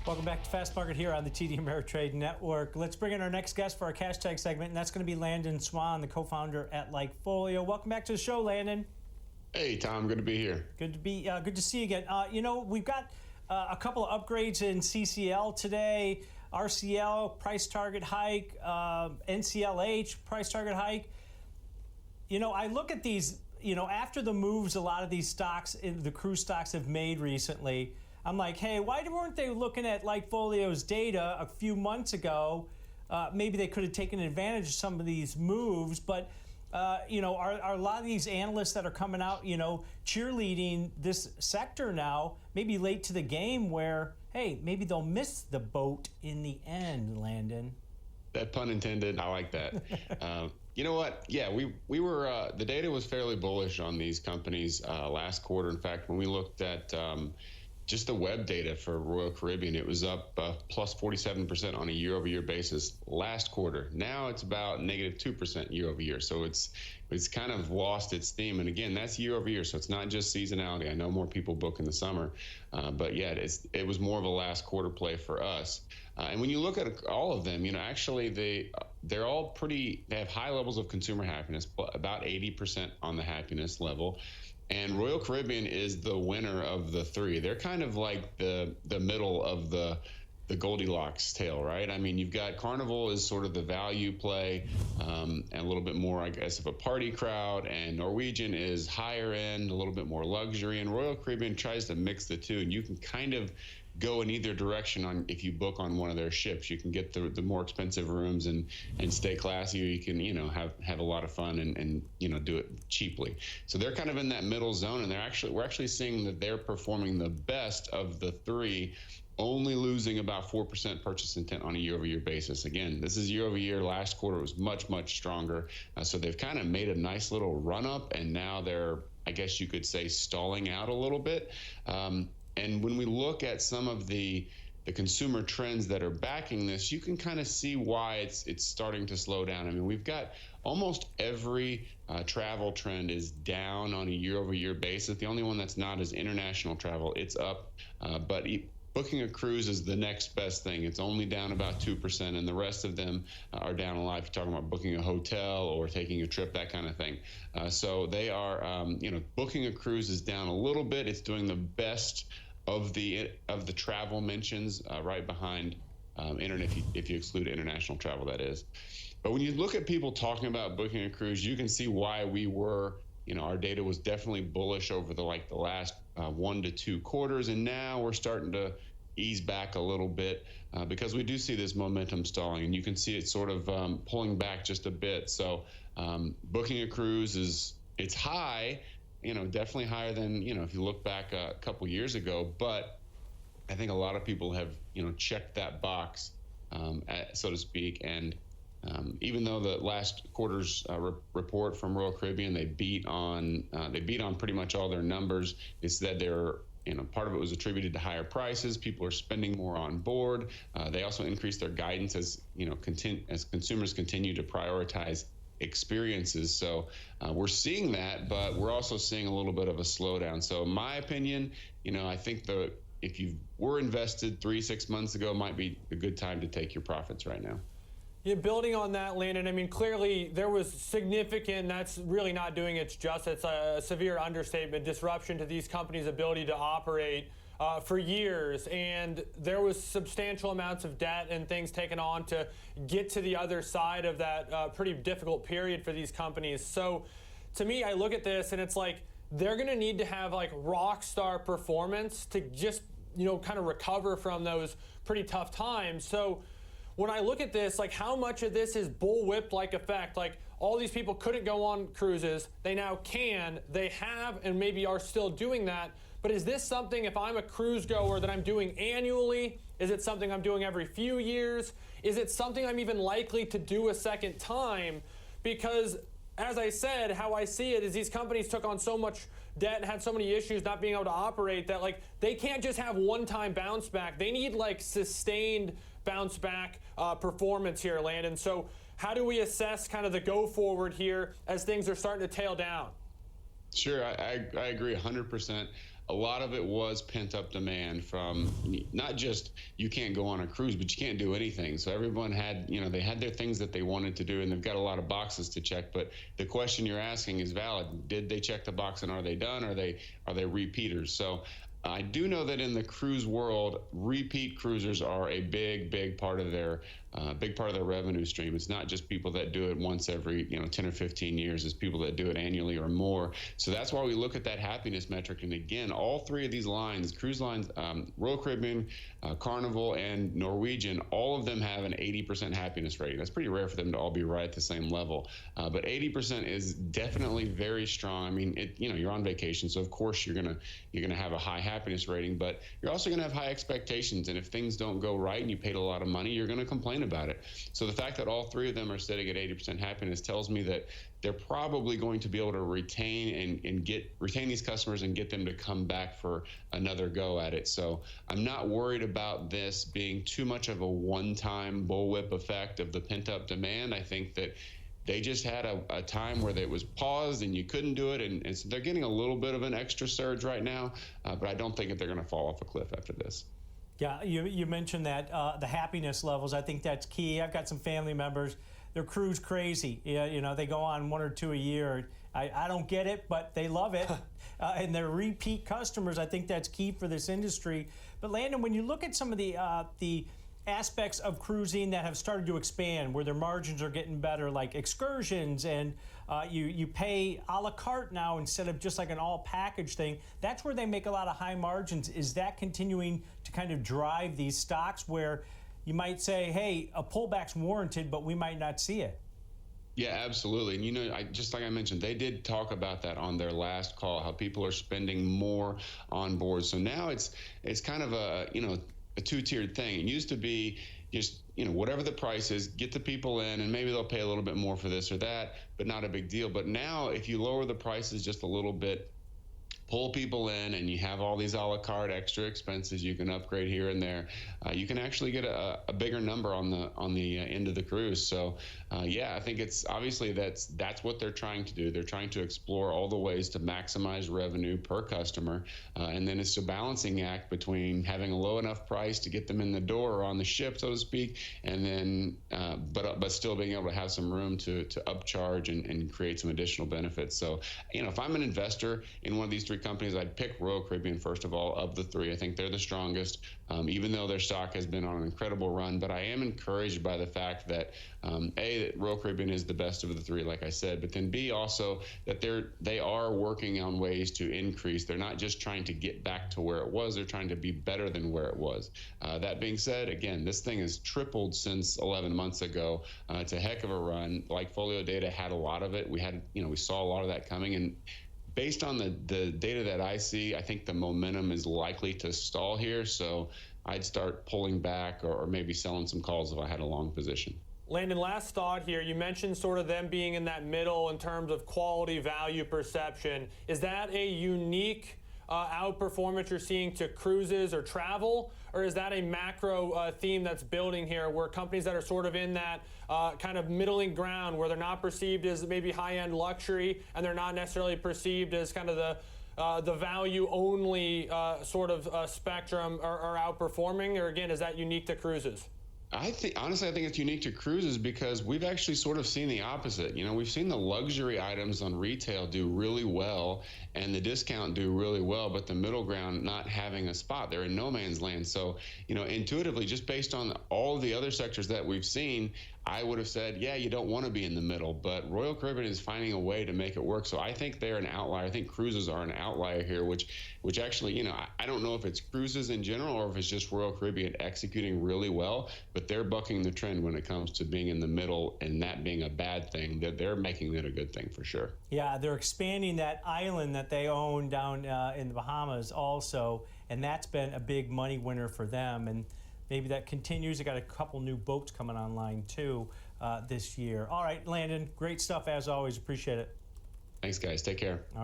Welcome back to Fast Market here on the TD Ameritrade Network. Let's bring in our next guest for our cash tag segment, and that's going to be Landon Swan, the co-founder at LikeFolio. Welcome back to the show, Landon. Hey, Tom. Good to be here. Good to see you again. We've got a couple of upgrades in CCL today. RCL price target hike, NCLH price target hike. I look at these. After the moves, a lot of these stocks, the cruise stocks, have made recently. I'm like, hey, why weren't they looking at LikeFolio's data a few months ago? Maybe they could have taken advantage of some of these moves, but are a lot of these analysts that are coming out, cheerleading this sector now, maybe late to the game where, hey, maybe they'll miss the boat in the end, Landon? That pun intended. I like that. You know what? Yeah, we were, the data was fairly bullish on these companies last quarter. In fact, when we looked at just the web data for Royal Caribbean, it was up plus 47% on a year-over-year basis last quarter. Now it's about negative 2% year-over-year. So it's kind of lost its theme. And again, that's year-over-year, so it's not just seasonality. I know more people book in the summer, but yeah, it was more of a last quarter play for us. And when you look at all of them, actually they're all they have high levels of consumer happiness, about 80% on the happiness level. And Royal Caribbean is the winner of the three. They're kind of like the middle of the Goldilocks tale, right? I mean, you've got Carnival is sort of the value play, and a little bit more, I guess, of a party crowd, and Norwegian is higher end, a little bit more luxury, and Royal Caribbean tries to mix the two, and you can kind of go in either direction if you book on one of their ships. You can get the more expensive rooms and stay classy, or you can have a lot of fun and do it cheaply. So they're kind of in that middle zone, and we're actually seeing that they're performing the best of the three, only losing about 4% purchase intent on a year-over-year basis. Again, this is year-over-year. Last quarter was much, much stronger. So they've kind of made a nice little run-up, and now they're, I guess you could say, stalling out a little bit. And when we look at some of the consumer trends that are backing this, you can kind of see why it's starting to slow down. I mean, we've got almost every travel trend is down on a year-over-year basis. The only one that's not is international travel. It's up, but booking a cruise is the next best thing. It's only down about 2%, and the rest of them are down a lot. If you're talking about booking a hotel or taking a trip, that kind of thing. So they are, booking a cruise is down a little bit. It's doing the best of the travel mentions, right behind internet, if you exclude international travel, that is. But when you look at people talking about booking a cruise, you can see why we were, our data was definitely bullish over the last 1 to 2 quarters, and now we're starting to ease back a little bit because we do see this momentum stalling, and you can see it sort of pulling back just a bit. So booking a cruise it's high, definitely higher than, if you look back a couple years ago, but I think a lot of people have, checked that box, so to speak. And even though the last quarter's report from Royal Caribbean, they beat on pretty much all their numbers. They said part of it was attributed to higher prices. People are spending more on board. They also increased their guidance as consumers continue to prioritize experiences. So we're seeing that, but we're also seeing a little bit of a slowdown. So in my opinion, I think if you were invested 3-6 months ago, might be a good time to take your profits right now. Yeah, building on that, Landon, I mean, clearly there was significant, that's really not doing its justice, a severe understatement, disruption to these companies' ability to operate for years. And there was substantial amounts of debt and things taken on to get to the other side of that pretty difficult period for these companies. So to me, I look at this and it's like they're going to need to have rock star performance to just, kind of recover from those pretty tough times. So when I look at this, how much of this is bullwhip-like effect? All these people couldn't go on cruises. They now can. They have and maybe are still doing that. But is this something, if I'm a cruise goer, that I'm doing annually? Is it something I'm doing every few years? Is it something I'm even likely to do a second time? Because, as I said, how I see it is these companies took on so much debt and had so many issues not being able to operate that they can't just have one-time bounce back. They need sustained bounce back performance here, Landon. So how do we assess kind of the go forward here as things are starting to tail down? Sure, I agree 100%. a lot of it was pent-up demand from not just you can't go on a cruise, but you can't do anything. So everyone had, they had their things that they wanted to do, and they've got a lot of boxes to check. But the question you're asking is valid. Did they check the box, and are they done? Are they repeaters? So I do know that in the cruise world, repeat cruisers are a big part of their revenue stream. It's not just people that do it once every 10 or 15 years. It's people that do it annually or more. So that's why we look at that happiness metric. And again, all three of these lines, cruise lines, Royal Caribbean, Carnival, and Norwegian, all of them have an 80% happiness rating. That's pretty rare for them to all be right at the same level. But 80% is definitely very strong. I mean, you're on vacation, so of course you're gonna have a high happiness rating, but you're also gonna have high expectations. And if things don't go right and you paid a lot of money, you're gonna complain about it. So the fact that all three of them are sitting at 80% happiness tells me that they're probably going to be able to retain these customers and get them to come back for another go at it. So I'm not worried about this being too much of a one-time bullwhip effect of the pent-up demand. I think that they just had a time where it was paused and you couldn't do it, and so they're getting a little bit of an extra surge right now, but I don't think that they're going to fall off a cliff after this. Yeah, you mentioned that the happiness levels. I think that's key. I've got some family members. They're cruise crazy. They go on one or two a year. I don't get it, but they love it. And they're repeat customers. I think that's key for this industry. But Landon, when you look at some of the aspects of cruising that have started to expand, where their margins are getting better, like excursions, and you pay a la carte now instead of just like an all package thing, that's where they make a lot of high margins. Is that continuing to kind of drive these stocks where you might say, hey, a pullback's warranted, but we might not see it? Yeah, absolutely. And just like I mentioned, they did talk about that on their last call, how people are spending more on board. So now it's kind of a two-tiered thing. It used to be just, whatever the price is, get the people in, and maybe they'll pay a little bit more for this or that, but not a big deal. But now if you lower the prices just a little bit, pull people in, and you have all these a la carte extra expenses you can upgrade here and there, you can actually get a bigger number on the end of the cruise. So I think it's obviously that's what they're trying to do. They're trying to explore all the ways to maximize revenue per customer, and then it's a balancing act between having a low enough price to get them in the door or on the ship, so to speak, and then but still being able to have some room to upcharge and create some additional benefits. So if I'm an investor in one of these three companies, I'd pick Royal Caribbean first of all. Of the three, I think they're the strongest, even though their stock has been on an incredible run. But I am encouraged by the fact that A, that Royal Caribbean is the best of the three, like I said, but then B, also that they are working on ways to increase. They're not just trying to get back to where it was, they're trying to be better than where it was. That being said, again, this thing has tripled since 11 months ago. It's a heck of a run. LikeFolio data had a lot of it. We saw a lot of that coming, and based on the data that I see, I think the momentum is likely to stall here. So I'd start pulling back or maybe selling some calls if I had a long position. Landon, last thought here. You mentioned sort of them being in that middle in terms of quality value perception. Is that a unique outperformance you're seeing to cruises or travel, or is that a macro theme that's building here where companies that are sort of in that kind of middling ground where they're not perceived as maybe high-end luxury and they're not necessarily perceived as kind of the value only sort of spectrum are outperforming, or again, is that unique to cruises? Honestly, I think it's unique to cruises because we've actually sort of seen the opposite. We've seen the luxury items on retail do really well and the discount do really well, but the middle ground not having a spot. They're in no man's land. So, intuitively, just based on all the other sectors that we've seen, I would have said, yeah, you don't want to be in the middle, but Royal Caribbean is finding a way to make it work. So I think they're an outlier. I think cruises are an outlier here, which actually, I don't know if it's cruises in general or if it's just Royal Caribbean executing really well, but they're bucking the trend when it comes to being in the middle and that being a bad thing. They're making it a good thing for sure. Yeah, they're expanding that island that they own down in the Bahamas also, and that's been a big money winner for them. And maybe that continues. They got a couple new boats coming online too this year. All right, Landon, great stuff as always. Appreciate it. Thanks, guys. Take care. All right.